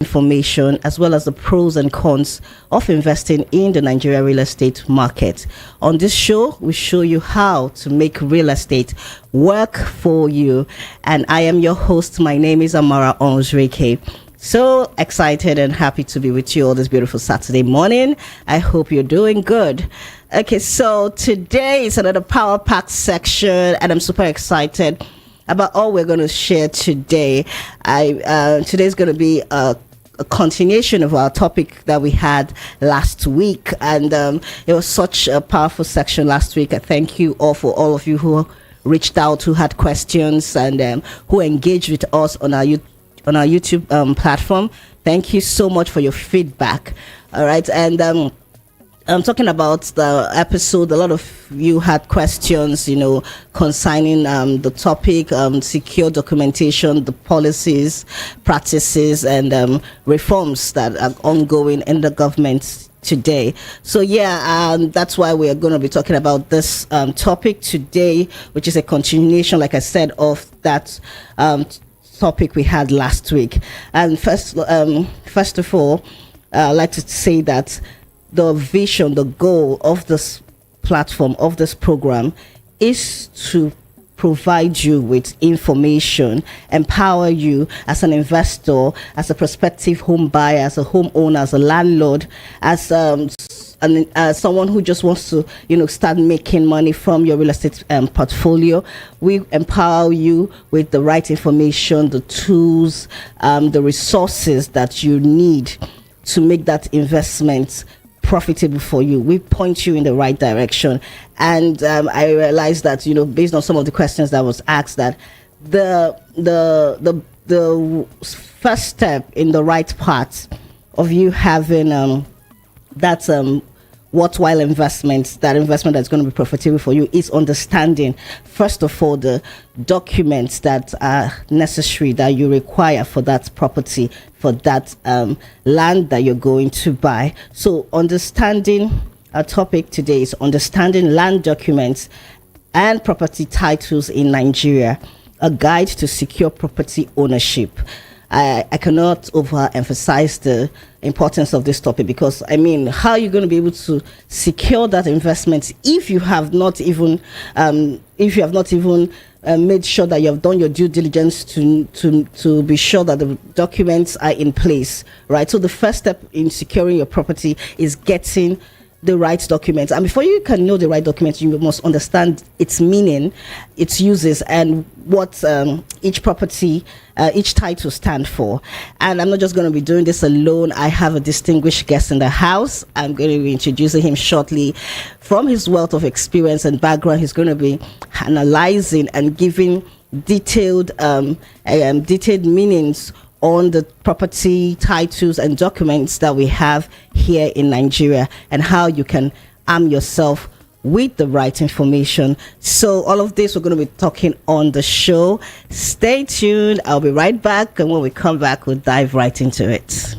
information as well as the pros and cons of investing in the Nigeria real estate market. On this show, we show you how to make real estate work for you. And I am your host. My name is Amara Onzreke. So excited and happy to be with you all this beautiful Saturday morning. I hope you're doing good. Okay, so today is another Power Pack section, and I'm super excited about all we're going to share today. Today's going to be a continuation of our topic that we had last week, and it was such a powerful section last week. I thank you all for all of you who reached out, who had questions, and who engaged with us on our YouTube platform. Thank you so much for your feedback. All right, and I'm talking about the episode. A lot of you had questions, concerning the topic, secure documentation, the policies, practices, and reforms that are ongoing in the government today. So that's why we are going to be talking about this topic today, which is a continuation, like I said, of that topic we had last week. And first of all, I'd like to say that the vision, the goal of this platform, of this program, is to provide you with information, empower you as an investor, as a prospective home buyer, as a homeowner, as a landlord, as someone who just wants to, start making money from your real estate portfolio. We empower you with the right information, the tools, the resources that you need to make that investment profitable for you. We point you in the right direction. And I realized that, based on some of the questions that was asked, that the first step in the right path of you having that worthwhile investment, that investment that's going to be profitable for you, is understanding, first of all, the documents that are necessary, that you require for that property, for that land that you're going to buy. So understanding, our topic today is understanding land documents and property titles in Nigeria, a guide to secure property ownership. I cannot overemphasize the importance of this topic, because how are you going to be able to secure that investment if you have not even made sure that you have done your due diligence to be sure that the documents are in place, right? So the first step in securing your property is getting the right documents. And before you can know the right documents, you must understand its meaning, its uses, and what each property, each title stand for. And I'm not just going to be doing this alone. I have a distinguished guest in the house. I'm going to be introducing him shortly. From his wealth of experience and background, he's going to be analyzing and giving detailed meanings on the property titles and documents that we have here in Nigeria, and how you can arm yourself with the right information. So all of this we're going to be talking on the show. Stay tuned. I'll be right back, and when we come back, we'll dive right into it.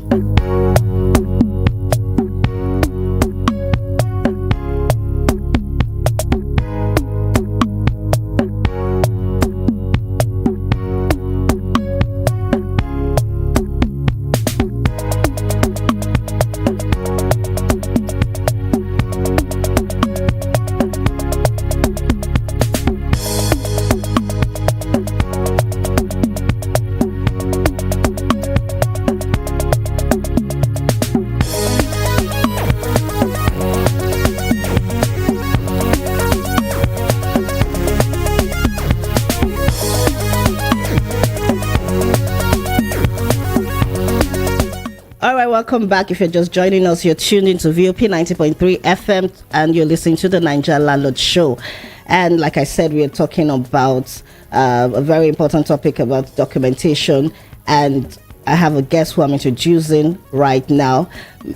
Welcome back. If you're just joining us, you're tuned into VOP 90.3 FM, and you're listening to the Nigeria Landlord Show. And like I said, we are talking about a very important topic about documentation, and I have a guest who I'm introducing right now.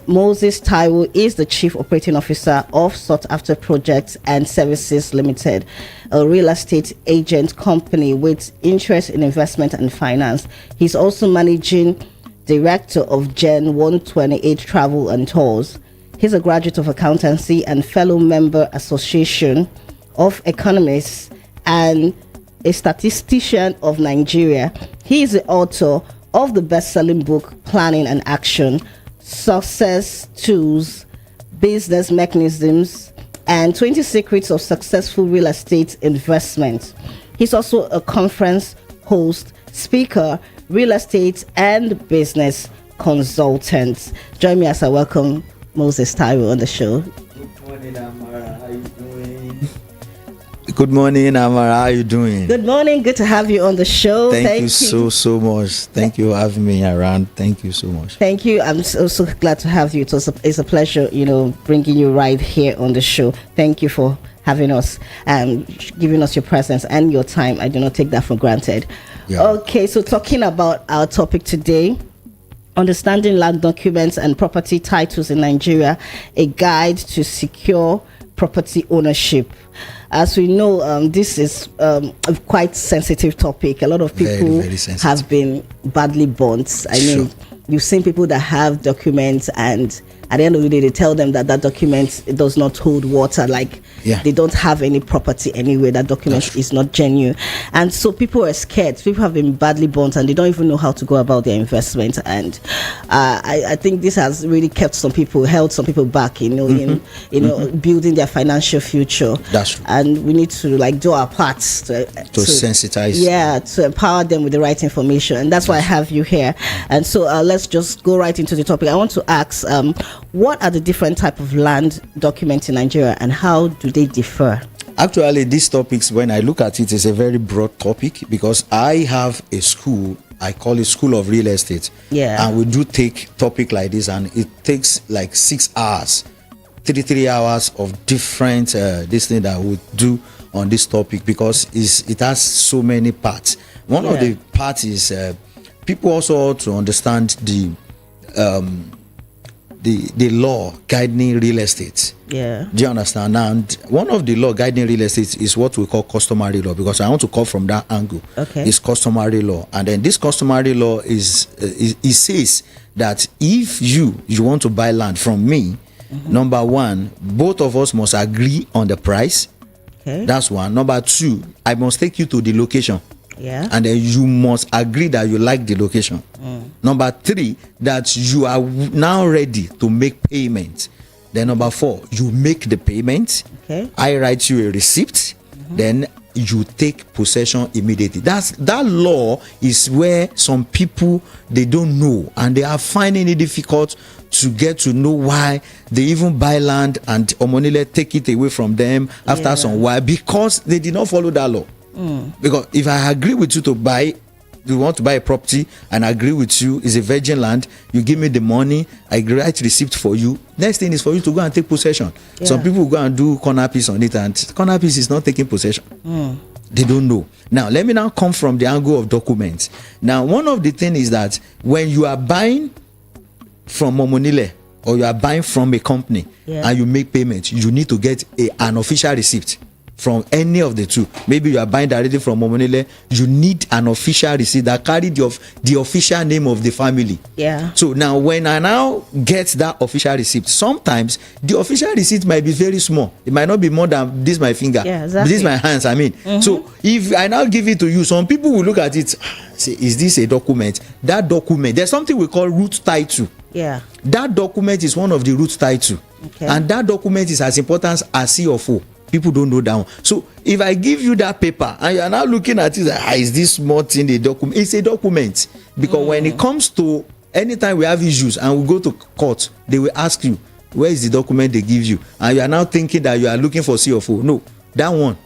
Moses Taiwo is the Chief Operating Officer of Sought After Projects and Services Limited, a real estate agent company with interest in investment and finance. He's also managing Director of Gen 128 Travel and Tours. He's a graduate of accountancy and fellow member Association of Economists and a statistician of Nigeria. He is the author of the best-selling book, Planning and Action, Success Tools, Business Mechanisms, and 20 Secrets of Successful Real Estate Investment. He's also a conference host, speaker, real estate and business consultant. Join me as I welcome Moses Taiwo on the show. Good morning, Amara. How you doing? Good morning, Amara. How you doing? Good morning. Good to have you on the show. Thank you so much. Thank you for having me around. Thank you so much. Thank you. I'm so glad to have you. It's a pleasure, bringing you right here on the show. Thank you for having us and giving us your presence and your time. I do not take that for granted. Yeah. Okay, so talking about our topic today, understanding land documents and property titles in Nigeria, a guide to secure property ownership. As we know, this is a quite sensitive topic. A lot of people very have been badly burnt. I mean, you've seen people that have documents, and at the end of the day, they tell them that document does not hold water. Like, they don't have any property anyway. That document is not genuine. And so people are scared. People have been badly burnt, and they don't even know how to go about their investment. And I think this has really held some people back, in building their financial future. That's true. And we need to do our parts to sensitize. Yeah, to empower them with the right information. And that's why I have you here. And so let's just go right into the topic. I want to ask, what are the different type of land documents in Nigeria, and how do they differ? Actually, these topics, when I look at it, is a very broad topic, because I have a school. I call it School of Real Estate. Yeah. And we do take topic like this, and it takes like 6 hours, 3 hours of different this thing that we do on this topic, because it has so many parts. One of the parts is people also ought to understand the law guiding real estate. Yeah. Do you understand? And one of the law guiding real estate is what we call customary law, because I want to come from that angle. Okay. It's customary law. And then this customary law it says that if you want to buy land from me, number one, both of us must agree on the price. Okay. That's one. Number two, I must take you to the location. Yeah. And then you must agree that you like the location. Number three, that you are now ready to make payment. Then number four, you make the payment. Okay. I write you a receipt. Then you take possession immediately. That law is where some people, they don't know, and they are finding it difficult to get to know why they even buy land and Omonile take it away from them after some while, because they did not follow that law. Because if I agree with you you want to buy a property, and I agree with you, it's a virgin land, you give me the money, I write receipt for you, next thing is for you to go and take possession. Some people go and do corner piece on it, and corner piece is not taking possession. They don't know. Now let me now come from the angle of documents. Now one of the things is that when you are buying from Omonile, or you are buying from a company, and you make payment, you need to get an official receipt from any of the two. Maybe you are buying directly from Omonile, you need an official receipt that carry the official name of the family. Yeah. So now when I now get that official receipt, sometimes the official receipt might be very small. It might not be more than this my finger. Yeah, exactly. This my hands, I mean. So if I now give it to you, some people will look at it, say, is this a document? That document, there's something we call root title. Yeah. That document is one of the root title. Okay. And that document is as important as C/O. People don't know that one. So if I give you that paper and you are now looking at it, is this small thing a document? It's a document. Because when it comes to anytime we have issues and we go to court, they will ask you, where is the document they give you? And you are now thinking that you are looking for C/O. No, that one,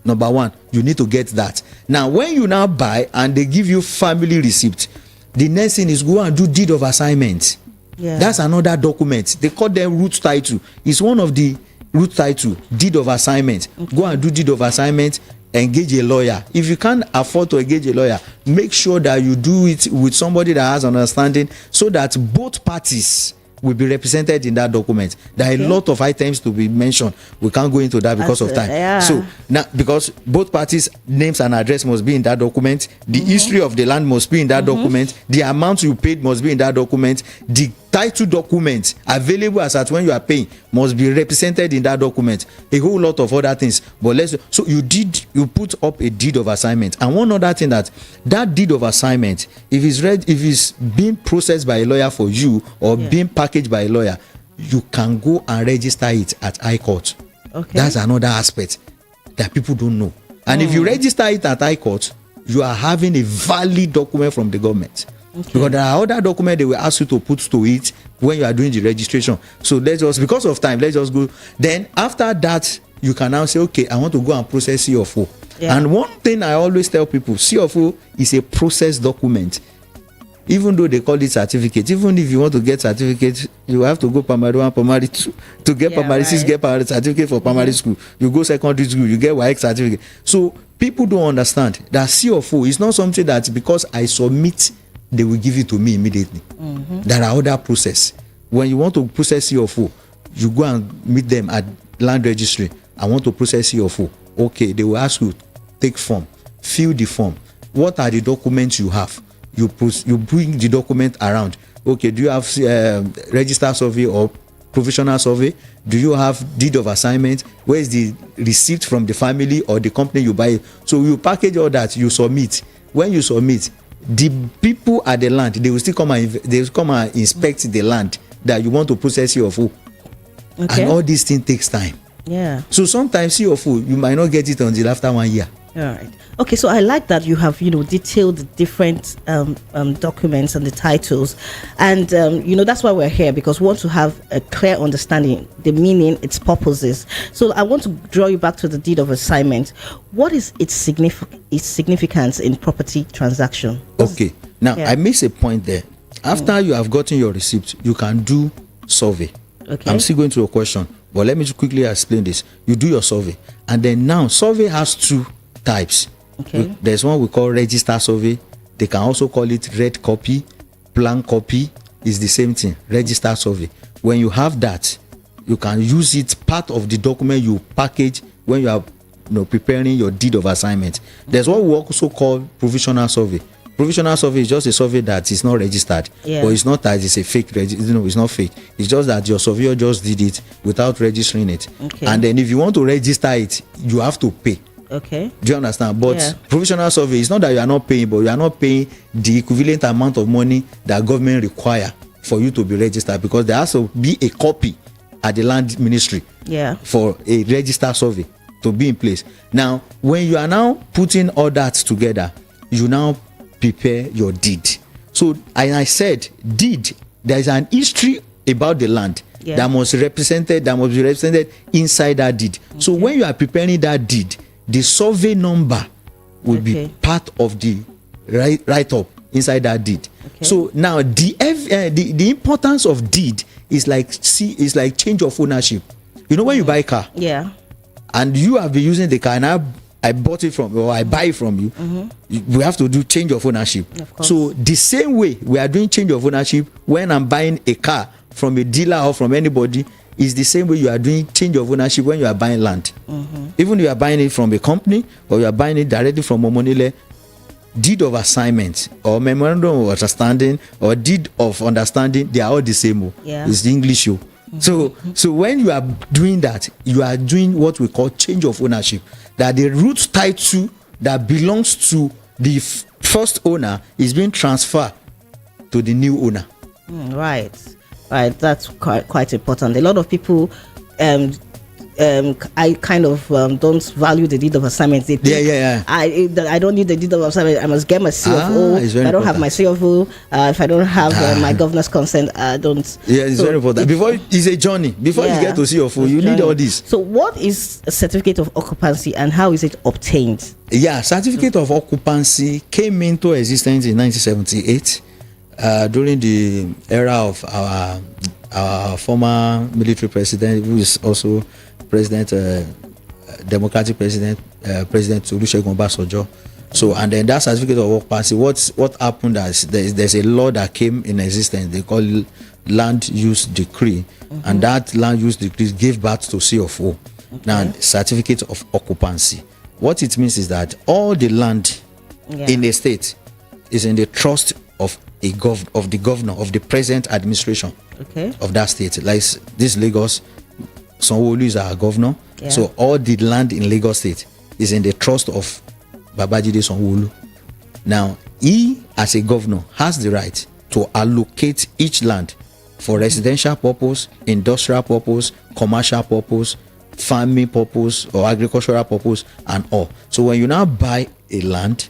number one, you need to get that. Now when you now buy and they give you family receipt, the next thing is go and do deed of assignment. Yeah. That's another document. They call them root title. It's one of the root title, deed of assignment. Go and do deed of assignment, engage a lawyer. If you can't afford to engage a lawyer, make sure that you do it with somebody that has understanding, so that both parties will be represented in that document. There are a lot of items to be mentioned. We can't go into that because of time. So now, because both parties' names and address must be in that document, the history of the land must be in that document, the amount you paid must be in that document, the title document available as at when you are paying must be represented in that document. A whole lot of other things, but so you put up a deed of assignment. And one other thing, that deed of assignment, if it's being processed by a lawyer for you, or being packaged by a lawyer, you can go and register it at High Court. Okay. That's another aspect that people don't know. And if you register it at High Court, you are having a valid document from the government. Okay. Because there are other documents they will ask you to put to it when you are doing the registration. So because of time, let's just go. Then after that, you can now say, okay, I want to go and process CFO. Yeah. And one thing I always tell people, CFO is a process document. Even though they call it certificate, even if you want to get certificate, you have to go primary 1, primary 2 to get primary 6, get primary certificate for primary school. You go secondary school, you get WAEC certificate. So people don't understand that CFO is not something that because I submit, they will give it to me immediately. There are other process. When you want to process CFO, you go and meet them at land registry. I want to process CFO. Okay, they will ask you, take form, fill the form. What are the documents you have? You bring the document around. Okay, do you have register survey or provisional survey? Do you have deed of assignment? Where is the receipt from the family or the company you buy? So you package all that, you submit. When you submit, the people at the land, they will still come and inspect the land that you want to process your food. Okay. And all these things takes time. Yeah. So sometimes your food, you might not get it until after 1 year. All right. Okay, so I like that you have, detailed the different documents and the titles. And, that's why we're here, because we want to have a clear understanding, the meaning, its purposes. So I want to draw you back to the deed of assignment. What is its significance in property transaction? Okay. Now, I miss a point there. After you have gotten your receipt, you can do survey. Okay. I'm still going to your question, but let me quickly explain this. You do your survey. And then now, survey has 2 types. Okay. There's one we call register survey. They can also call it red copy, blank copy. Is the same thing. Register survey. When you have that, you can use it part of the document you package when you are preparing your deed of assignment. There's what we also call provisional survey. Provisional survey is just a survey that is not registered, but it's not that it's a fake. It's not fake. It's just that your surveyor just did it without registering it. Okay. And then if you want to register it, you have to pay. Okay. Do you understand? But provisional survey is not that you are not paying, but you are not paying the equivalent amount of money that government require for you to be registered, because there has to be a copy at the land ministry for a register survey to be in place. Now, when you are now putting all that together, you now prepare your deed. So, I said deed, there is an history about the land that must be represented inside that deed. Okay. So when you are preparing that deed, the survey number will be part of the write-up inside that deed. Okay. So now the importance of deed is like change of ownership. When you buy a car, and you have been using the car, and I bought it from, or I buy it from you, we have to do change of ownership. So the same way we are doing change of ownership when I'm buying a car from a dealer or from anybody, is the same way you are doing change of ownership when you are buying land. Even if you are buying it from a company or you are buying it directly from Omonile, deed of assignment or memorandum of understanding or deed of understanding, they are all the same. It's the English. So when you are doing that, you are doing what we call change of ownership, that the root title that belongs to the first owner is being transferred to the new owner. Right, that's quite important. A lot of people I kind of don't value the deed of assignment. They think, I don't need the deed of assignment. I must get my CFO. If I don't have my CFO, if I don't have my governor's consent, I don't. Yeah, it's very important. Before it's a journey. Before you get to CFO, you need all this. So, what is a certificate of occupancy and how is it obtained? Yeah, certificate of occupancy came into existence in 1978 during the era of our former military president, who is also democratic president Olusegun Obasanjo. So, and then that certificate of occupancy, what happened is there's a law that came in existence. They call it land use decree, and that land use decree gave birth to CFO. Now, certificate of occupancy. What it means is that all the land in a state is in the trust of of the governor of the present administration of that state. Like this Lagos, Sanwo-Olu is our governor. Yeah. So all the land in Lagos State is in the trust of Babajide Sanwo-Olu. Now, he as a governor has the right to allocate each land for residential purpose, industrial purpose, commercial purpose, farming purpose, or agricultural purpose, and all. So when you now buy a land,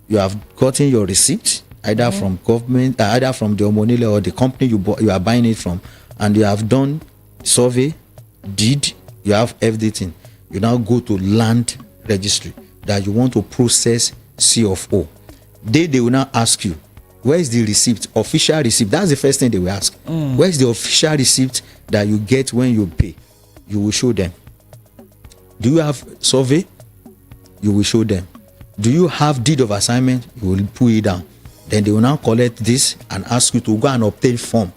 you have gotten your receipt either from government, either from the Omonile or the company you are buying it from, and you have done survey, deed, you have everything. You now go to land registry that you want to process C of O. They will now ask you, where is the receipt, official receipt? That's the first thing they will ask. Where is the official receipt that you get when you pay? You will show them. Do you have survey? You will show them. Do you have deed of assignment? You will put it down. Then they will now collect this and ask you to go and obtain form,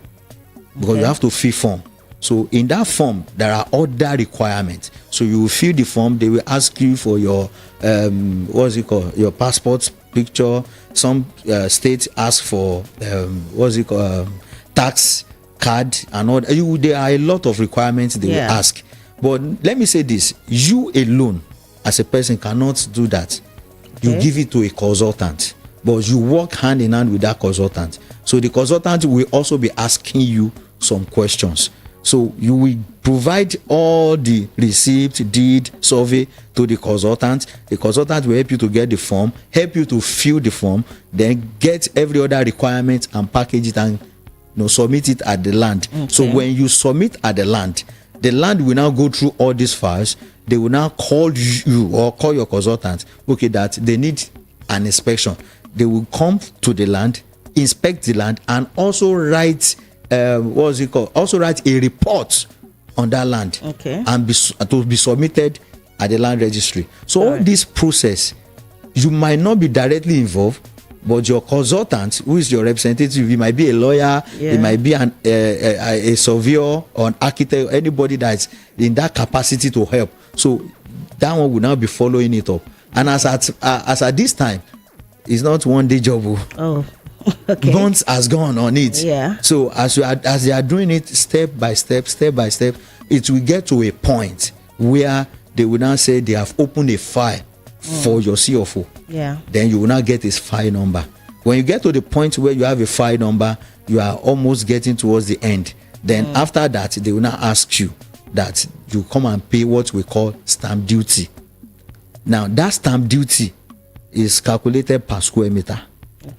because you have to fill form. So in that form, there are other requirements. So you will fill the form. They will ask you for your what's it called? Your passport picture. Some states ask for tax card and all. There are a lot of requirements they will ask. But let me say this: you alone, as a person, cannot do that. You give it to a consultant, but you work hand in hand with that consultant. So the consultant will also be asking you some questions. So you will provide all the receipt, deed, survey to the consultant. The consultant will help you to get the form, help you to fill the form, then get every other requirement and package it and submit it at the land. So when you submit at the land will now go through all these files. They will now call you or call your consultant, that they need an inspection. They will come to the land, inspect the land, and also write also write a report on that land, and to be submitted at the land registry. So all this process, you might not be directly involved, but your consultant, who is your representative, he might be a lawyer, he might be a surveyor or an architect, anybody that's in that capacity to help. So that one will now be following it up. And as at this time, it's not one day job. Months has gone on it. So as they are doing it step by step, it will get to a point where they will now say they have opened a file for your CFO. Then you will now get his file number. When you get to the point where you have a file number, you are almost getting towards the end. Then after that, they will now ask you that you come and pay what we call stamp duty. Now that stamp duty is calculated per square meter.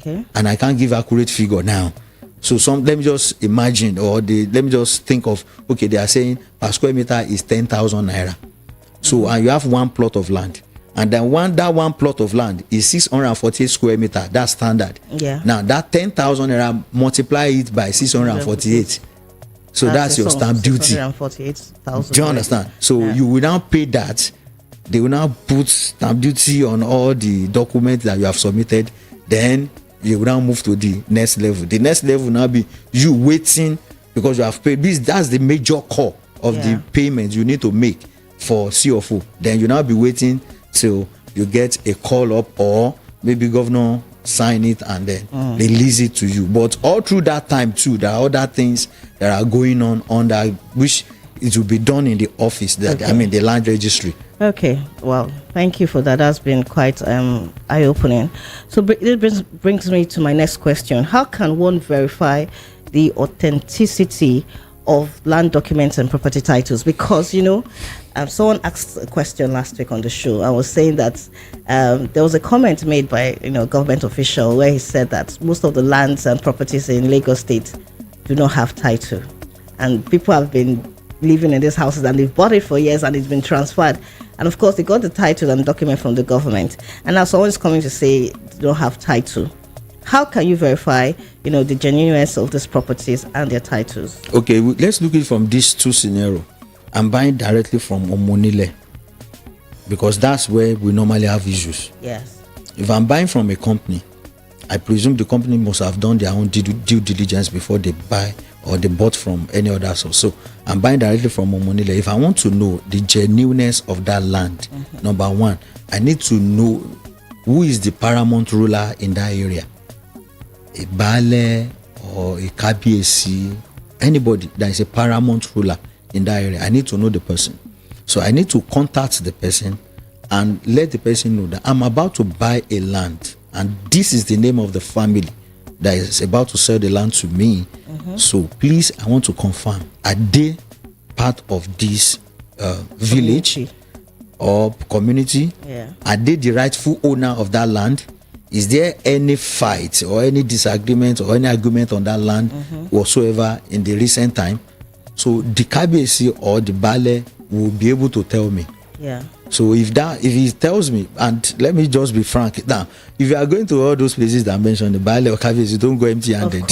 And I can't give accurate figure now. So let me just imagine, let me just think of, they are saying per square meter is 10,000 naira. So and you have one plot of land, and then that one plot of land is 648 square meter. That's standard. Now that 10,000 naira, multiply it by 648. So that's your stamp duty. 648,000. Do you understand? So you will now pay that. They will now put stamp duty on all the documents that you have submitted. Then you will now move to the next level. The next level will now be you waiting, because you have paid. That's the major core of the payment you need to make for CFO. Then you now be waiting till you get a call up, or maybe governor sign it and then release it to you. But all through that time too, there are other things that are going on under which it will be done in the office, the land registry. Well, thank you for that. That's been quite eye-opening. So it brings me to my next question. How can one verify the authenticity of land documents and property titles? Because someone asked a question last week on the show. I was saying that there was a comment made by a government official where he said that most of the lands and properties in Lagos State do not have title, and people have been living in these houses and they've bought it for years and it's been transferred, and of course they got the title and document from the government, and now someone is coming to say they don't have title. How can you verify the genuineness of these properties and their titles? Let's look at it from these two scenarios. I'm buying directly from Omonile, because that's where we normally have issues. If I'm buying from a company, I presume the company must have done their own due diligence before they buy or they bought from any other source. So I'm buying directly from Omonile. If I want to know the genuineness of that land, number one, I need to know who is the paramount ruler in that area. a Baale or a Kabiesi, anybody that is a paramount ruler in that area, I need to know the person. So I need to contact the person and let the person know that I'm about to buy a land, and this is the name of the family that is about to sell the land to me. So please, I want to confirm, are they part of this village or community? Yeah. Are they the rightful owner of that land? Is there any fight or any disagreement or any argument on that land whatsoever in the recent time? So the Kabiyesi or the Baale will be able to tell me. Yeah. So if he tells me, and let me just be frank now, if you are going to all those places that I mentioned, the Baale or Kabiyesi, don't go empty-handed.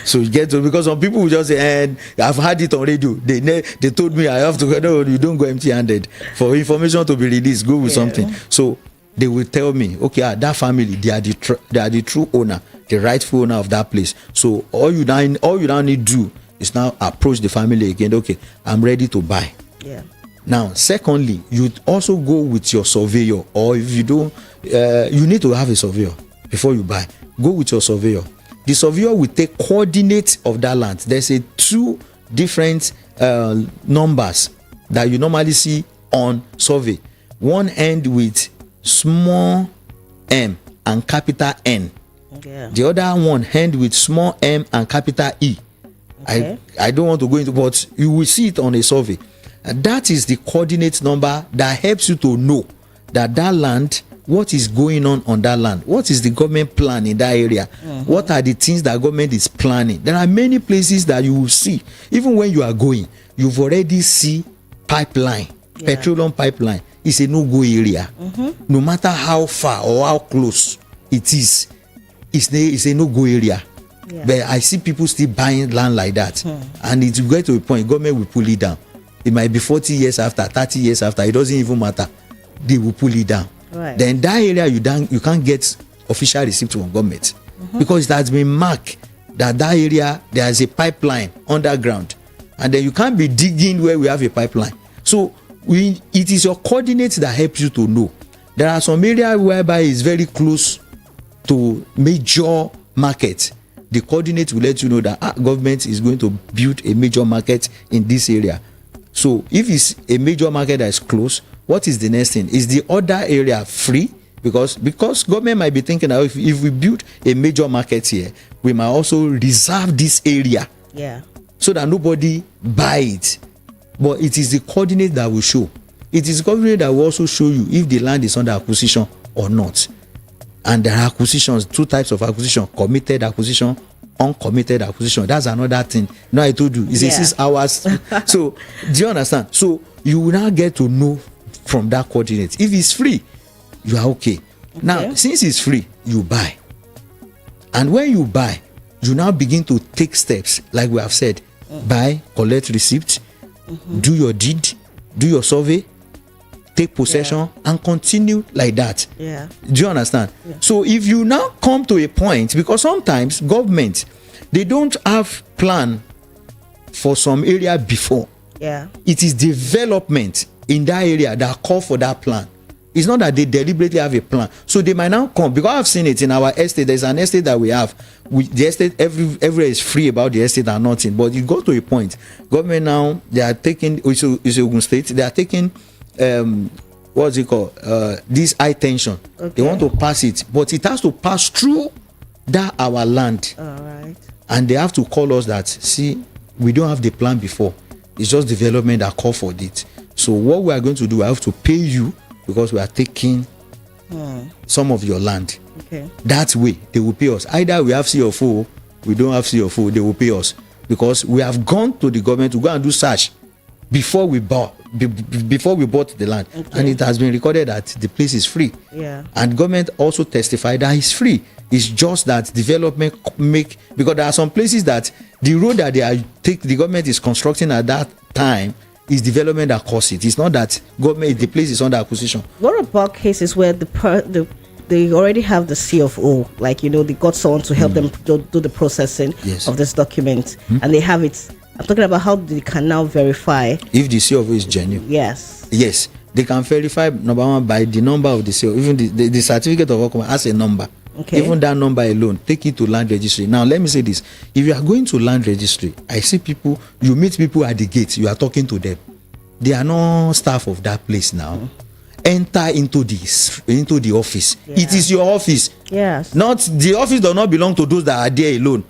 So you get to, because some people will just say, and I've had it on radio. They told me I have to go. No, you don't go empty-handed. For information to be released, go with something. So they will tell me, okay, that family, they are the true owner, the rightful owner of that place. So all you now need to do is now approach the family again. Okay, I'm ready to buy. Yeah. Now, secondly, you also go with your surveyor, or if you don't, you need to have a surveyor before you buy. Go with your surveyor. The surveyor will take coordinates of that land. There's two different numbers that you normally see on survey. One end with small m and capital N. Yeah. The other one end with small m and capital E. Okay. I don't want to go into, but you will see it on a survey. And that is the coordinate number that helps you to know that land, what is going on that land, what is the government plan in that area, what are the things that government is planning. There are many places that you will see, even when you are going, you've already see pipeline, petroleum pipeline. It's a no-go area. No matter how far or how close it is, it's a no-go area. Yeah. But I see people still buying land like that, and it will get to a point government will pull it down. It might be 40 years after, 30 years after, it doesn't even matter. They will pull it down. Right. Then that area you can't get official receipt from government because it has been marked that area there is a pipeline underground, and then you can't be digging where we have a pipeline. So it is your coordinates that helps you to know. There are some areas whereby it's very close to major market. The coordinate will let you know that government is going to build a major market in this area. So if it's a major market that is close, what is the next thing? Is the other area free? Because government might be thinking that if we build a major market here, we might also reserve this area. Yeah. So that nobody buy it. But it is the coordinate that will show. It is the coordinate that will also show you if the land is under acquisition or not. And there are acquisitions, two types of acquisition: committed acquisition, uncommitted acquisition. That's another thing. Now I told you it's a 6 hours. So do you understand? So you will now get to know from that coordinate. If it's free, you are okay. Now since it's free, you buy. And when you buy, you now begin to take steps, like we have said. Buy, collect receipt, do your deed, do your survey, take possession, and continue like that. Yeah. Do you understand? Yeah. So if you now come to a point, because sometimes government, they don't have plan for some area before. Yeah. It is development in that area that call for that plan. It's not that they deliberately have a plan. So they might now come, because I've seen it in our estate. There's an estate that we have. The estate, everywhere is free about the estate and nothing. But it got to a point. Government now, they are taking, it's Ogun State, they are taking what's it called, this high tension. They want to pass it, but it has to pass through that our land. All right. And they have to call us that, see, we don't have the plan before, it's just development that call for it. So what we are going to do, I have to pay you because we are taking some of your land. Okay. That way they will pay us. Either we have CFO, we don't have CFO, they will pay us, because we have gone to the government to go and do search before we bought the land, and it has been recorded that the place is free. Yeah. And government also testified that it's free. It's just that development because there are some places that the road that the government is constructing at that time is development that caused it. It's not that the place is under acquisition. What about cases where they already have the CFO, like they got someone to help them do the processing of this document, and they have it. I'm talking about how they can now verify if the CFO is genuine. Yes, they can verify, number one, by the number of the CFO. Even the certificate of occupancy has a number. Okay. Even that number alone, take it to land registry. Now, let me say this. If you are going to land registry, I see people, you meet people at the gate, you are talking to them. They are not staff of that place now. Enter into the office. Yeah. It is your office. Yes. Not the office does not belong to those that are there alone.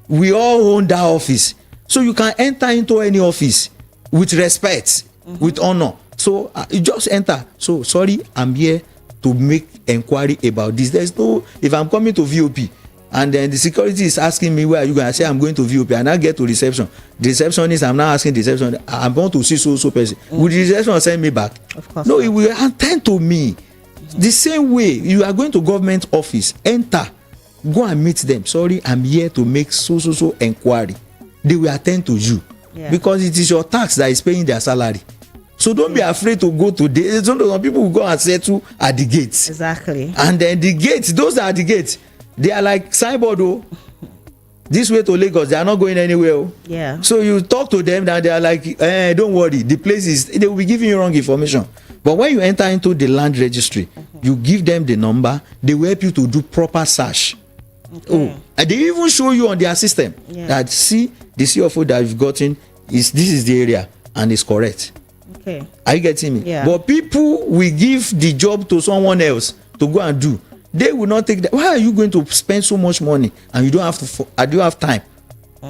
We all own that office. So you can enter into any office with respect, with honor. So you just enter. So sorry, I'm here to make inquiry about this. There's no, if I'm coming to VOP and then the security is asking me where are you going, I say I'm going to VOP, and I get to reception. The receptionist, I'm now asking the reception, I'm going to see so person. Would the reception send me back? Of course No, not. it will attend to me. The same way you are going to government office, enter, go and meet them. Sorry, I'm here to make so inquiry. They will attend to you. Yeah. Because it is your tax that is paying their salary. So don't be afraid to go to the, some people will go and settle at the gates. Exactly. And then the gates, those that are at the gates, they are like signboard. Oh, this way to Lagos, they are not going anywhere. Oh. Yeah. So you talk to them and they are like, don't worry, the place is, they will be giving you wrong information. But when you enter into the land registry, you give them the number, they will help you to do proper search. Okay. Oh, and they even show you on their system that see the CFO that you've gotten is this is the area and it's correct. Okay. Are you getting me? Yeah. But people will give the job to someone else to go and do. They will not take that. Why are you going to spend so much money and you don't have to? I don't have time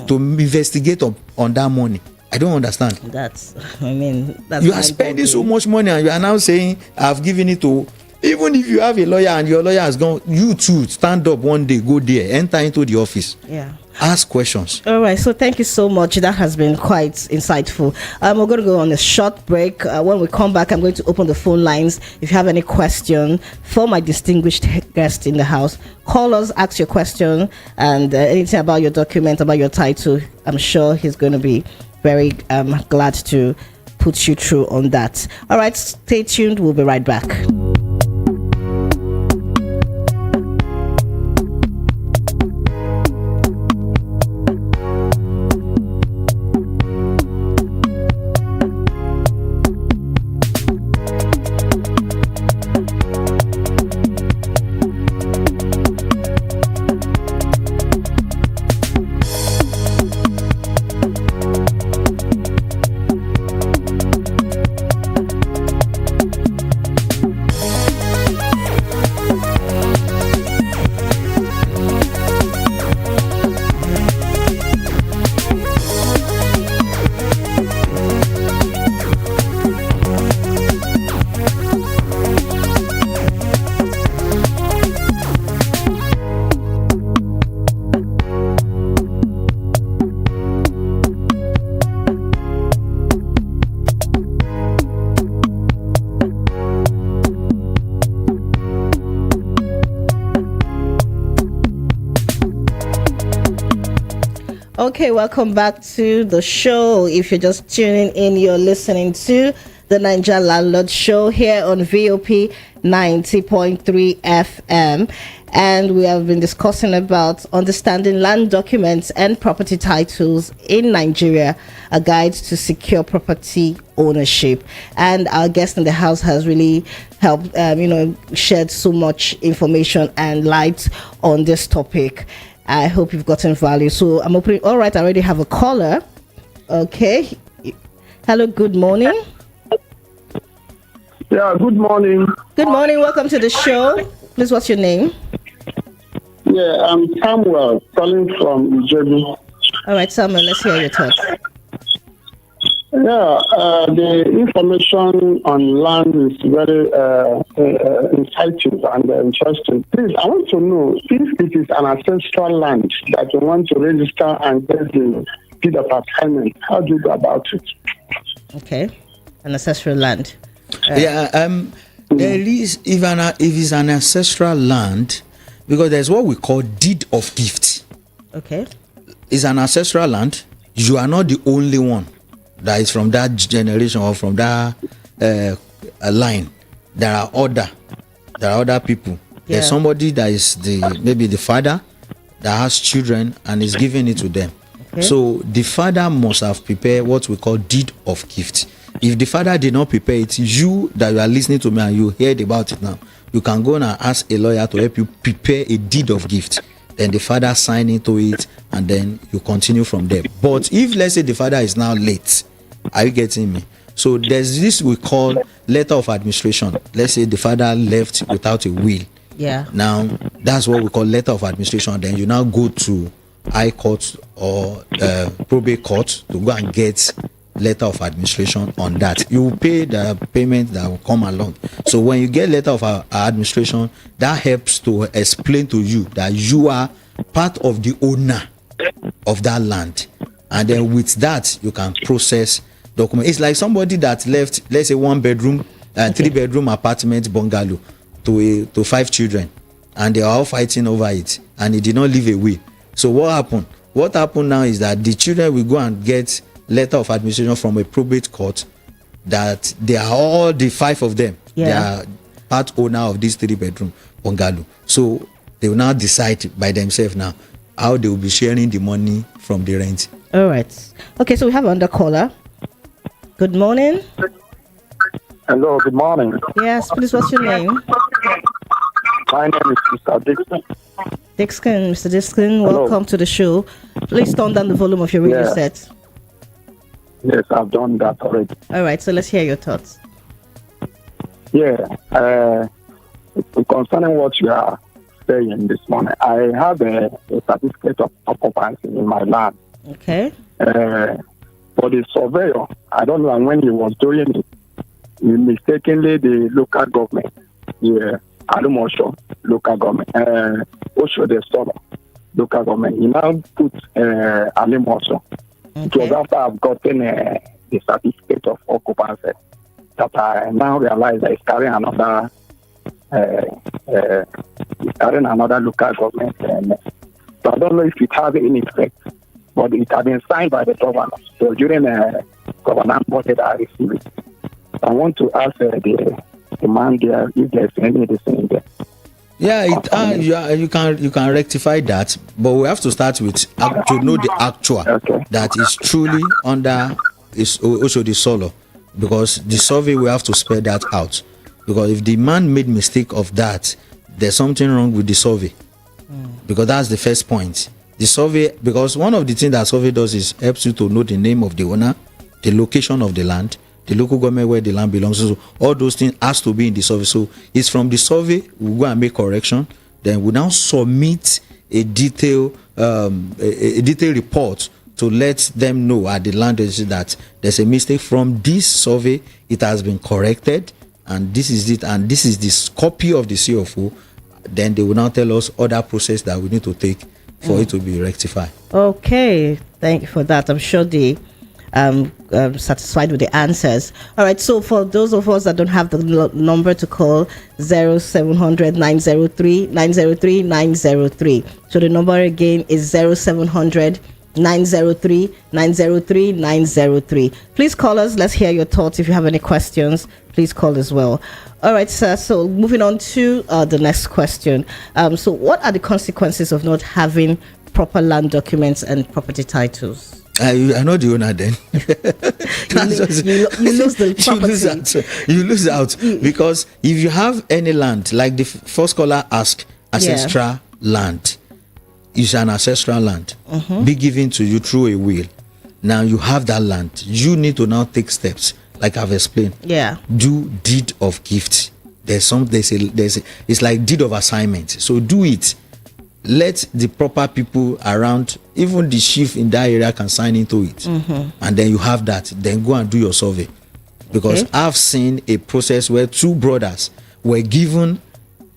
to investigate on that money. I don't understand. That's You are spending so much money and you are now saying I've given it to. Even if you have a lawyer and your lawyer has gone, you too stand up one day, go there, enter into the office. Yeah. Ask questions. All right, so thank you so much. That has been quite insightful. We're going to go on a short break. When we come back, I'm going to open the phone lines. If you have any question for my distinguished guest in the house, call us, ask your question, and anything about your document, about your title. I'm sure he's going to be very glad to put you through on that. All right, stay tuned. We'll be right back. Okay, welcome back to the show. If you're just tuning in, you're listening to the Niger Landlord Show here on VOP 90.3 FM. And we have been discussing about understanding land documents and property titles in Nigeria, a guide to secure property ownership. And our guest in the house has really helped, shed so much information and light on this topic. I hope you've gotten value. So I'm opening. All right, I already have a caller. Okay. Hello, good morning. Yeah, good morning. Good morning. Welcome to the show. Please, what's your name? Yeah, I'm Samuel, calling from Ijebu. All right, Samuel, let's hear your thoughts. Yeah, the information on land is very insightful and interesting. Please, I want to know if it is an ancestral land that you want to register and get the deed of assignment. How do you go about it? Okay, an ancestral land. There is if it's an ancestral land, because there's what we call deed of gift. Okay. It's an ancestral land. You are not the only one that is from that generation or from that line. There are other people. Yeah. There's somebody that is maybe the father that has children and is giving it to them. Okay. So the father must have prepared what we call deed of gift. If the father did not prepare it, you that you are listening to me and you heard about it now, you can go and ask a lawyer to help you prepare a deed of gift. Then the father sign into it, and then you continue from there. But if, let's say, the father is now late, are you getting me? So there's this we call letter of administration. Let's say the father left without a will. Yeah. Now that's what we call letter of administration. Then you now go to high court or probate court to go and get letter of administration on that. You will pay the payment that will come along. So when you get letter of administration, that helps to explain to you that you are part of the owner of that land, and then with that you can process document. It's like somebody that left, let's say, 1 bedroom, 3-bedroom apartment bungalow to 5 children, and they are all fighting over it, and he did not leave a will. So what happened now is that the children will go and get letter of administration from a probate court that they are all, the 5 of them, they are part owner of this 3-bedroom bungalow. So they will now decide by themselves now how they will be sharing the money from the rent. All right. Okay, so we have another caller. Good morning. Hello, good morning. Yes, please, what's your name? My name is Mr. Dixon. Dixon. Mr. Dixon, welcome Hello. to the show. Please turn down the volume of your radio set. Yes, I've done that already. All right, so let's hear your thoughts. Yeah, concerning what you are saying this morning, I have a certificate of occupancy in my land. Okay. For the surveyor, I don't know, and when he was doing it, he mistakenly the local government, Alumosho local government, Osho the Solo local government, he now put Alumosho. It was after I've gotten the certificate of occupancy that I now realize that it's carrying another local government. So I don't know if it has any effect, but it has been signed by the governor. So during a government budget, I received it. I want to ask the man there if there's any thing there. Yeah, you can rectify that, but we have to start with to know the actual that is truly under is also the solo, because the survey we have to spell that out, because if the man made mistake of that, there's something wrong with the survey, because that's the first point. The survey, because one of the things that survey does is helps you to know the name of the owner, the location of the land, the local government where the land belongs to. So all those things has to be in the survey. So it's from the survey we go and make correction. Then we now submit a detailed report to let them know at the land agency that there's a mistake from this survey. It has been corrected, and this is it, and this is this copy of the CFO. Then they will now tell us other process that we need to take for it to be rectified. Okay, thank you for that. I'm sure the satisfied with the answers. All right, so for those of us that don't have the number to call, 0700 903 903 903. So the number again is 0700 903 903 903. Please call us. Let's hear your thoughts. If you have any questions, please call as well. All right, sir. So moving on to the next question. So what are the consequences of not having proper land documents and property titles? I know the owner then. you lose the property. You lose out because if you have any land, like the first caller asked, ancestral land is an ancestral land, be given to you through a will. Now you have that land. You need to now take steps, like I've explained. Yeah. Do deed of gift. It's like deed of assignment. So do it. Let the proper people around, even the chief in that area can sign into it. And then you have that. Then go and do your survey. Because I've seen a process where 2 brothers were given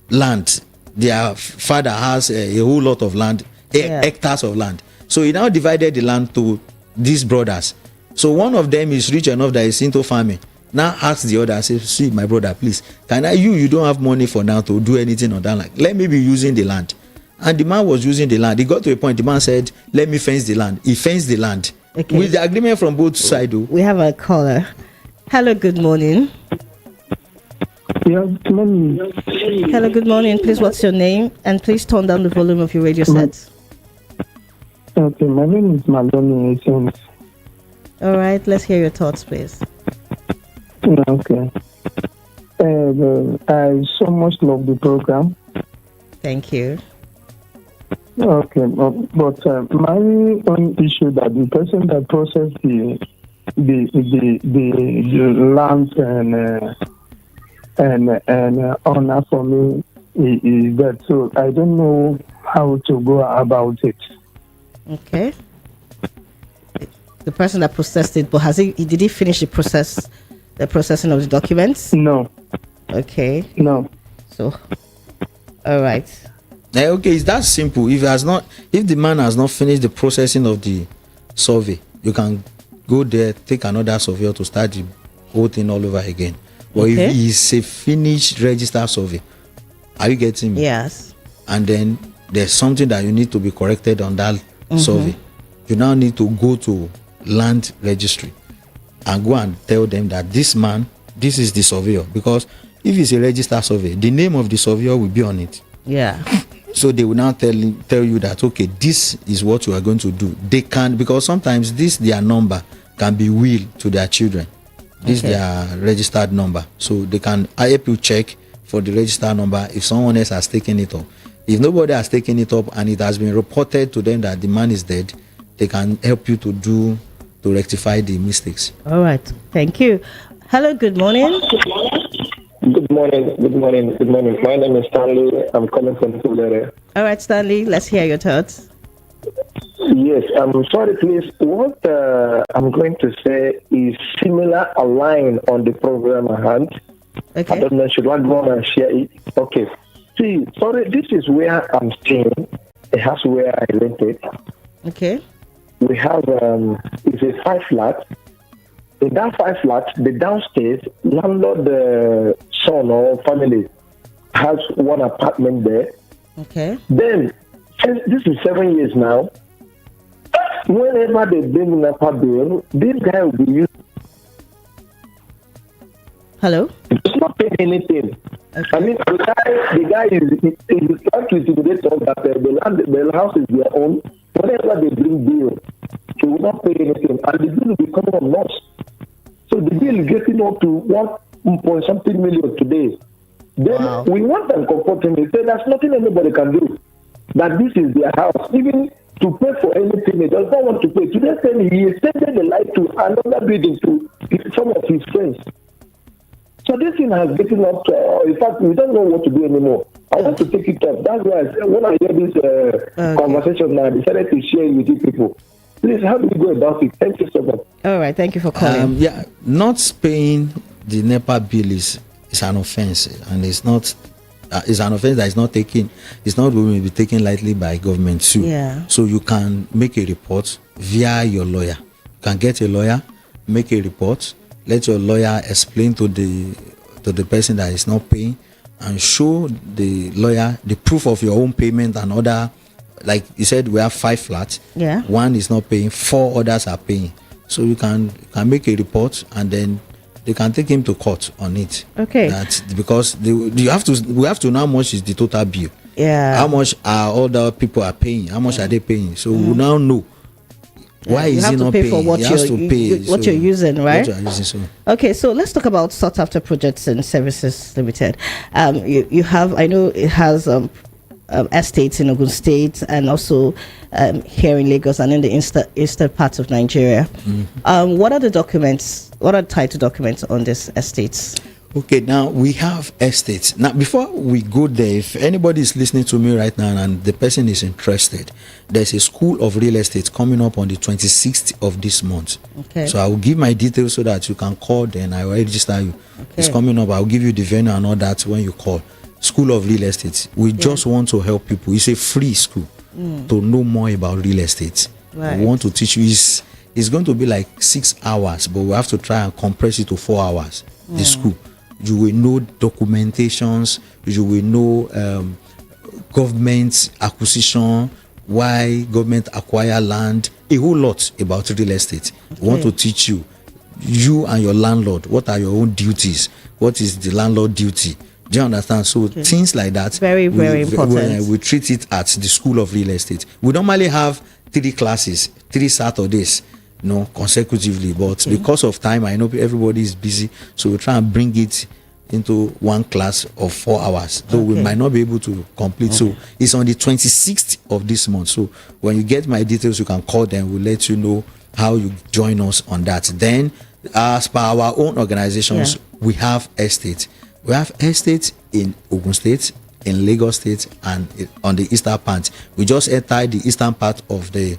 land. Their father has a whole lot of land, hectares of land. So he now divided the land to these brothers. So one of them is rich enough that he's into farming. Now ask the other, say, see, my brother, please, can you don't have money for now to do anything on that land. Let me be using the land. And the man was using the land. He got to a point, the man said, let me fence the land. He fenced the land. Okay. With the agreement from both sides. We have a caller. Hello, good morning. Yeah, good morning. Hello, good morning. Please, what's your name? And please turn down the volume of your radio set. Okay, my name is Maloney James. All right, let's hear your thoughts, please. Okay. I so much love the program. Thank you. Okay, but my own issue that the person that processed the land and honor for me is that, so I don't know how to go about it. Okay. The person that processed it, but did he finish the processing of the documents? No. Okay. No. So, all right. Okay, it's that simple. If the man has not finished the processing of the survey, you can go there, take another surveyor to start the whole thing all over again. But Okay. if it's a finished registered survey, are you getting me? Yes. And then there's something that you need to be corrected on that survey, you now need to go to land registry and go and tell them that this is the surveyor. Because if it's a registered survey, the name of the surveyor will be on it. Yeah. So they will now tell you that, okay, this is what you are going to do. They can, because sometimes their number can be willed to their children. This Okay. their registered number. So they can help you check for the registered number if someone else has taken it up. If nobody has taken it up and it has been reported to them that the man is dead, they can help you to rectify the mistakes. All right. Thank you. Hello. Good morning. Good morning. My name is Stanley. I'm calling from Tulare. All right, Stanley. Let's hear your thoughts. Yes, I'm sorry, please. What I'm going to say is similar, aligned on the program at hand. I Okay. don't know, should I go on and share it? Okay. See, sorry, this is where I'm staying. The house where I rented. Okay. We have, it's a 5 flat. In that 5 flat, the downstairs, landlord, son or family has one apartment there. Okay. Then, since this is 7 years now, whenever they bring in a bill, this guy will be used. Hello. It's not paying anything. Okay. I mean, the guy is trying to intimidate us that the house is their own. Whenever they bring bill, he will not pay anything, and the bill will be coming on us. So the bill is getting up to 1.something million today. Then Wow. we want them comforting. They say there's nothing anybody can do. That this is their house. Even to pay for anything, he does not want to pay. Today, he extended the light to another building to some of his friends. So this thing has getting up to, in fact, we don't know what to do anymore. I want to take it up. That's why when I hear this conversation now, I decided to share it with you people. Please, how do we go about it? Thank you so much. All right. Thank you for calling. Not paying the NEPA bill is an offense, and it's not. It's an offense that is not taken. It's not going to be taken lightly by government too. Yeah. So you can make a report via your lawyer. You can get a lawyer, make a report. Let your lawyer explain to the person that is not paying, and show the lawyer the proof of your own payment and other. Like you said, we have 5 flats. Yeah. 1 is not paying, 4 others are paying. So you can make a report, and then they can take him to court on it. Okay. That's because we have to know how much is the total bill. Yeah. How much are other people are paying? How much are they paying? So we now know why You is have he to not pay paying? for what He has you're to pay. what you're using, right? What you are using, so. Okay, so let's talk about Sought After Projects and Services Limited. You have, I know it has estates in Ogun State and also here in Lagos and in the eastern parts of Nigeria. What are the documents? What are the title documents on these estates? Okay, now we have estates. Now, before we go there, if anybody is listening to me right now and the person is interested, there's a school of real estate coming up on the 26th of this month. Okay. So I will give my details so that you can call, then I will register you. Okay. It's coming up. I'll give you the venue and all that when you call. School of Real Estate. We just want to help people. It's a free school to know more about real estate. Right. We want to teach you. It's going to be like 6 hours, but we have to try and compress it to 4 hours. The school. You will know documentations. You will know government acquisition, why government acquire land, a whole lot about real estate. We want to teach you and your landlord, what are your own duties? What is the landlord duty? Do you understand? So things like that. Very, very important. We treat it at the School of Real Estate. We normally have 3 classes, 3 Saturdays, consecutively. But because of time, I know everybody is busy, so we try and bring it into one class of 4 hours. So we might not be able to complete. So it's on the 26th of this month. So when you get my details, you can call them. We'll let you know how you join us on that. Then, as per our own organizations, we have estates. We have estates in Ogun State, in Lagos State, and on the eastern part. We just entered the eastern part of the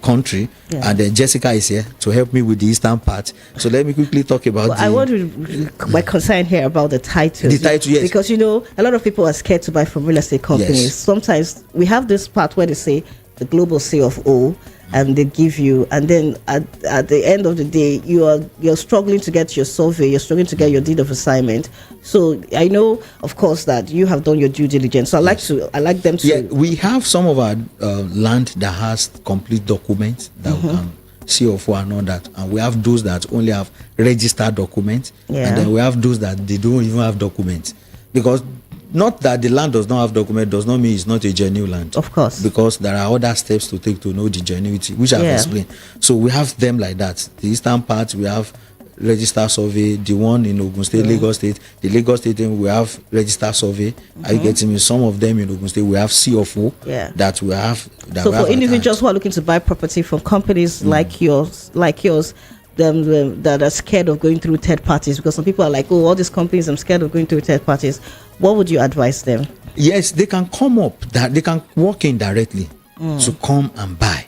country, and then Jessica is here to help me with the eastern part. So let me quickly talk about. I want to my concern here about the title. The title, yes, because a lot of people are scared to buy from real estate companies. Yes. Sometimes we have this part where they say the global C of O, and they give you, and then at the end of the day, you're struggling to get your survey, you're struggling to get your deed of assignment. So I know, of course, that you have done your due diligence. So I like them to. Yeah, we have some of our land that has complete documents that we can see of and all that, and we have those that only have registered documents, and then we have those that they don't even have documents. Because not that the land does not have document does not mean it's not a genuine land. Of course. Because there are other steps to take to know the genuinity, which I've explained. So we have them like that. The eastern part, we have register survey. The one in Ogun State, Lagos State. The Lagos State, we have register survey. Are you getting me? Some of them in Ogun State, we have CFO that we have. So for individuals who are looking to buy property from companies like yours, them that are scared of going through third parties, because some people are like, oh, all these companies, I'm scared of going through third parties. What would you advise them? Yes, they can come up, that they can walk in directly to come and buy.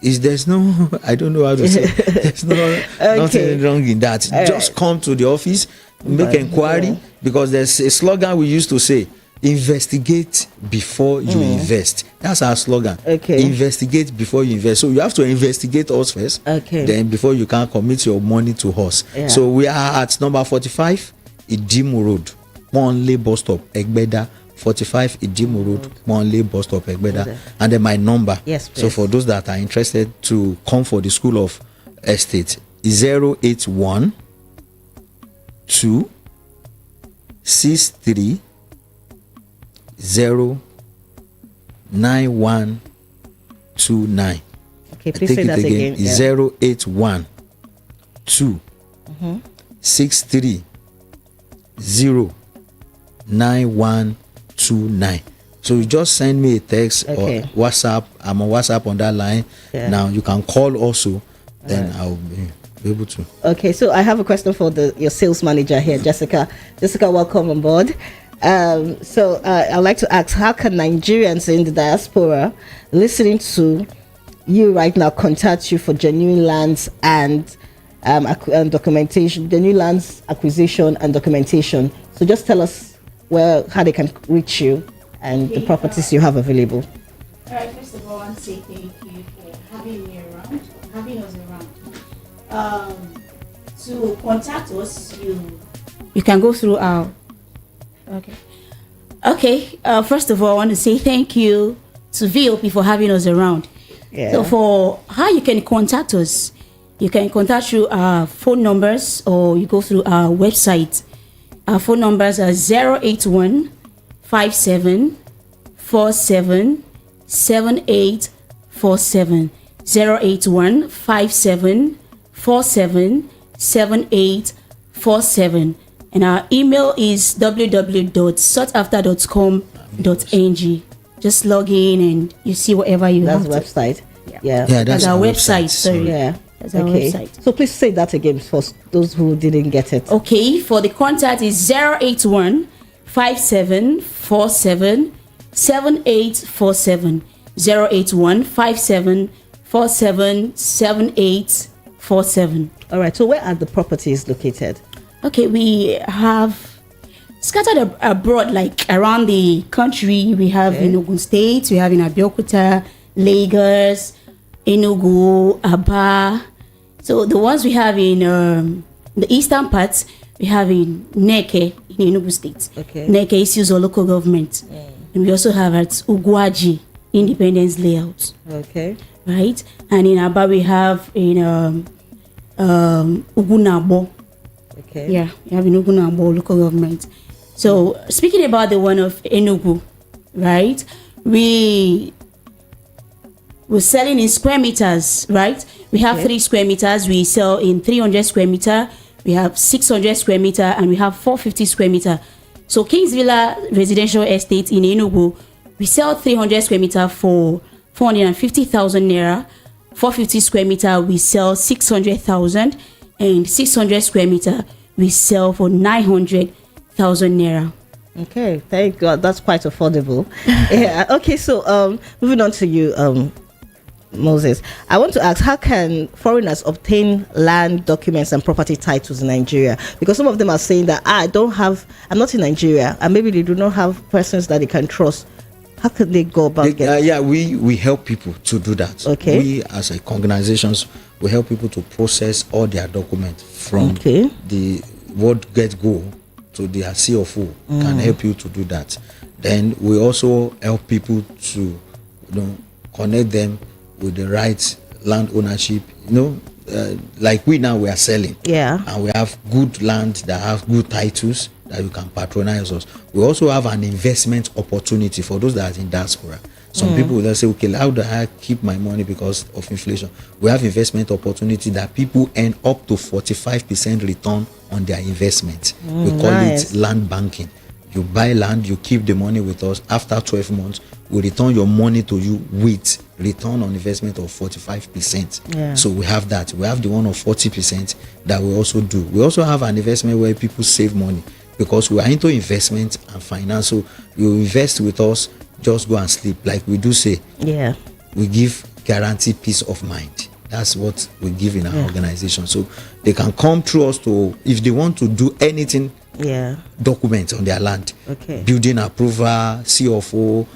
There's no, I don't know how to say, there's nothing wrong in that. Just come to the office, make inquiry, because there's a slogan we used to say, investigate before you invest. That's our slogan. Investigate before you invest. So you have to investigate us first, then before you can commit your money to us. So we are at number 45 Idimu Road, Monle bus stop, Egbeda. 45 Idimu Road, Monle bus stop, Egbeda. And then my number. Yes, please. So for those that are interested to come for the School of Estate, 081 2 63 09129. Okay, please say that again. 081 2 63 09129. So you just send me a text or WhatsApp. I'm on WhatsApp on that line. Now you can call also. Then I'll be able to. Okay, so I have a question for your sales manager here, Jessica. Jessica, welcome on board. So I'd like to ask, how can Nigerians in the diaspora listening to you right now contact you for genuine lands and documentation, genuine lands acquisition and documentation? So just tell us how they can reach you and the properties you have available. All right, first of all, I want to say thank you for having me around, having us around. To contact us, you can go through our. Okay. First of all, I want to say thank you to VOP for having us around. So for how you can contact us, you can contact through our phone numbers or you go through our website. Our phone numbers are 081 57 47 7847. 081 57 47 7847. And our email is www.soughtafter.com.ng. Just log in and you see whatever you have. That's the website. That's our website. Sorry. That's our website. So please say that again for those who didn't get it. Okay. For the contact is 081 57 47 7847. 081 57 47 7847. All right. So where are the properties located? Okay, we have scattered abroad, like around the country. We have in Ogun State, we have in Abeokuta, Lagos, Enugu, Aba. So the ones we have in the eastern parts, we have in Neke, in Enugu State. Neke is Uzo local government. And we also have at Ugwaji, Independence Layout. Right? And in Aba, we have in Ugunabo. Yeah, we have in Ugunabo local government. So speaking about the one of Enugu, right? We're selling in square meters, right? We have 3 square meters. We sell in 300 square meter. we have 600 square meter, and we have 450 square meter. So Kings Villa Residential Estate in Enugu, we sell 300 square meter for 450,000 naira. 450 square meter, we sell 600,000, and 600 square meter, we sell for 900,000 naira. Okay, thank God. That's quite affordable. Yeah. Okay, so moving on to you, Moses. I want to ask, how can foreigners obtain land documents and property titles in Nigeria? Because some of them are saying that I'm not in Nigeria, and maybe they do not have persons that they can trust. How can they go about getting? We help people to do that. Okay. We as organizations, we help people to process all their documents from the World Get Go to their CFO. Can help you to do that. Then we also help people to connect them with the right land ownership. Like we are selling. Yeah. And we have good land that have good titles that you can patronize us. We also have an investment opportunity for those that are in diaspora. Some people will say, okay, how do I keep my money because of inflation? We have investment opportunity that people earn up to 45% return on their investment. We call it land banking. You buy land, you keep the money with us. After 12 months, we return your money to you with return on investment of 45%. Yeah. So we have that. We have the one of 40% that we also do. We also have an investment where people save money because we are into investment and finance. So you invest with us, just go and sleep. Like we do say, we give guaranteed peace of mind. That's what we give in our organization. So they can come through us to, if they want to do anything, documents on their land, building approval, CFO,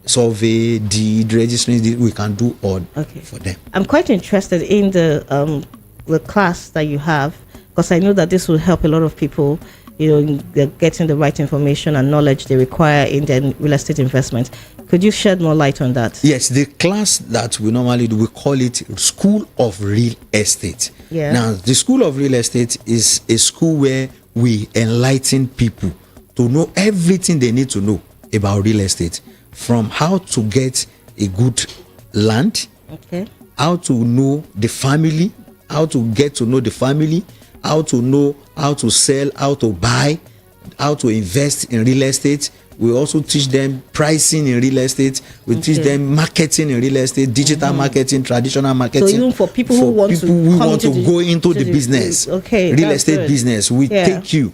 survey, deed, registering, we can do all for them. I'm quite interested in the class that you have, because I know that this will help a lot of people, getting the right information and knowledge they require in their real estate investment. Could you shed more light on that? Yes, the class that we normally do, we call it School of Real Estate. Yeah. Now, the School of Real Estate is a school where we enlighten people to know everything they need to know about real estate, from how to get a good land, how to know the family, how to get to know the family, how to know how to sell, how to buy, how to invest in real estate. We also teach them pricing in real estate. We teach them marketing in real estate, digital marketing, traditional marketing. So even for people who want to go into the business, real estate business, we take you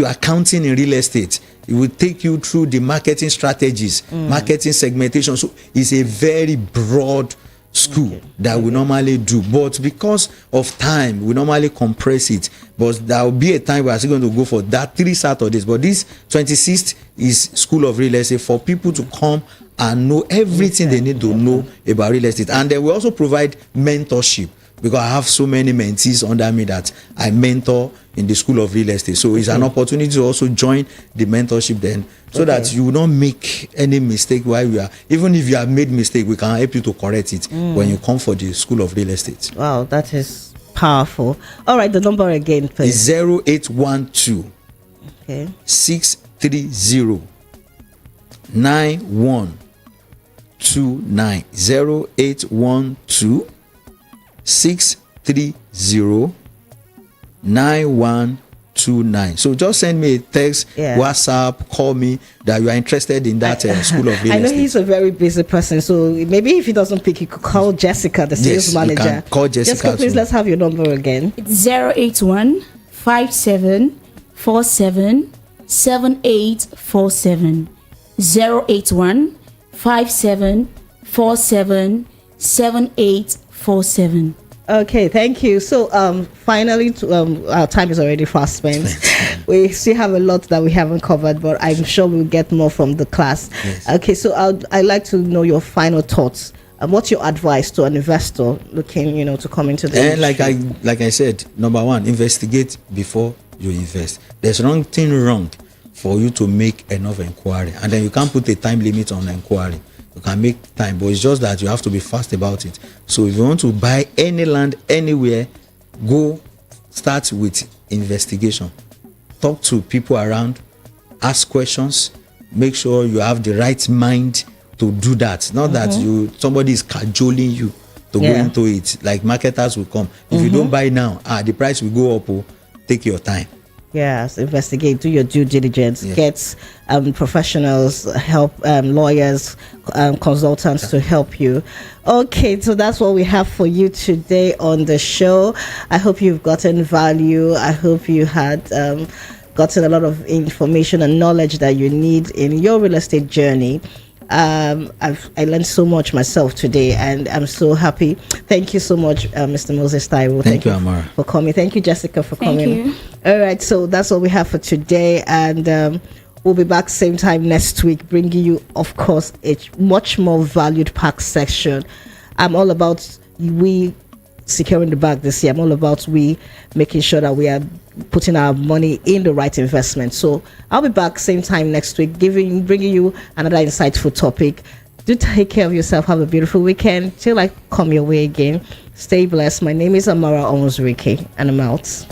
accounting in real estate. It will take you through the marketing strategies, marketing segmentation. So it's a very broad school that we normally do, but because of time we normally compress it. But there will be a time we are still going to go for that 3 Saturdays, but this 26th is School of Real Estate for people to come and know everything they need to know about real estate. And then we also provide mentorship, because I have so many mentees under me that I mentor in the School of Real Estate. So it's an opportunity to also join the mentorship then, so that you will not make any mistake while you are, even if you have made mistake, we can help you to correct it when you come for the School of Real Estate. Wow, that is powerful. All right, the number again, please. It's 0812 630 9129. 0812 630 9129. So just send me a text, WhatsApp, call me that you are interested in that School of Real Estate. I know he's a very busy person, so maybe if he doesn't pick, you could call Jessica, the sales manager. You can call Jessica, please, let's have your number again. It's 081 5747 7847. 081 5747 7847. Okay, thank you. So finally, our time is already fast spent. We still have a lot that we haven't covered, but I'm sure we'll get more from the class. Okay, so I'd like to know your final thoughts. What's your advice to an investor looking, to come into the industry? Like I said, number one, investigate before you invest. There's nothing wrong for you to make enough inquiry, and then you can't put a time limit on inquiry. You can make time, but it's just that you have to be fast about it. So if you want to buy any land anywhere, go start with investigation. Talk to people around, ask questions, make sure you have the right mind to do that. Not that somebody is cajoling you to go into it. Like marketers will come. If you don't buy now, the price will go up. take your time. Yes, investigate, do your due diligence, Yes. get professionals, help, lawyers, consultants to help you. Okay, so that's what we have for you today on the show. I hope you've gotten value. I hope you had gotten a lot of information and knowledge that you need in your real estate journey. I learned so much myself today, and I'm so happy. Thank you so much, Mr. Moses Taiwo. Thank you, Amara, for coming. Thank you, Jessica, for Thank coming. you. All right, so that's what we have for today, and we'll be back same time next week, bringing you, of course, a much more valued pack section. I'm all about we securing the bag this year. I'm all about we making sure that we are putting our money in the right investment. So I'll be back same time next week, bringing you another insightful topic. Do take care of yourself. Have a beautiful weekend. Till I come your way again, stay blessed. My name is Amara Onwuzurike, and I'm out.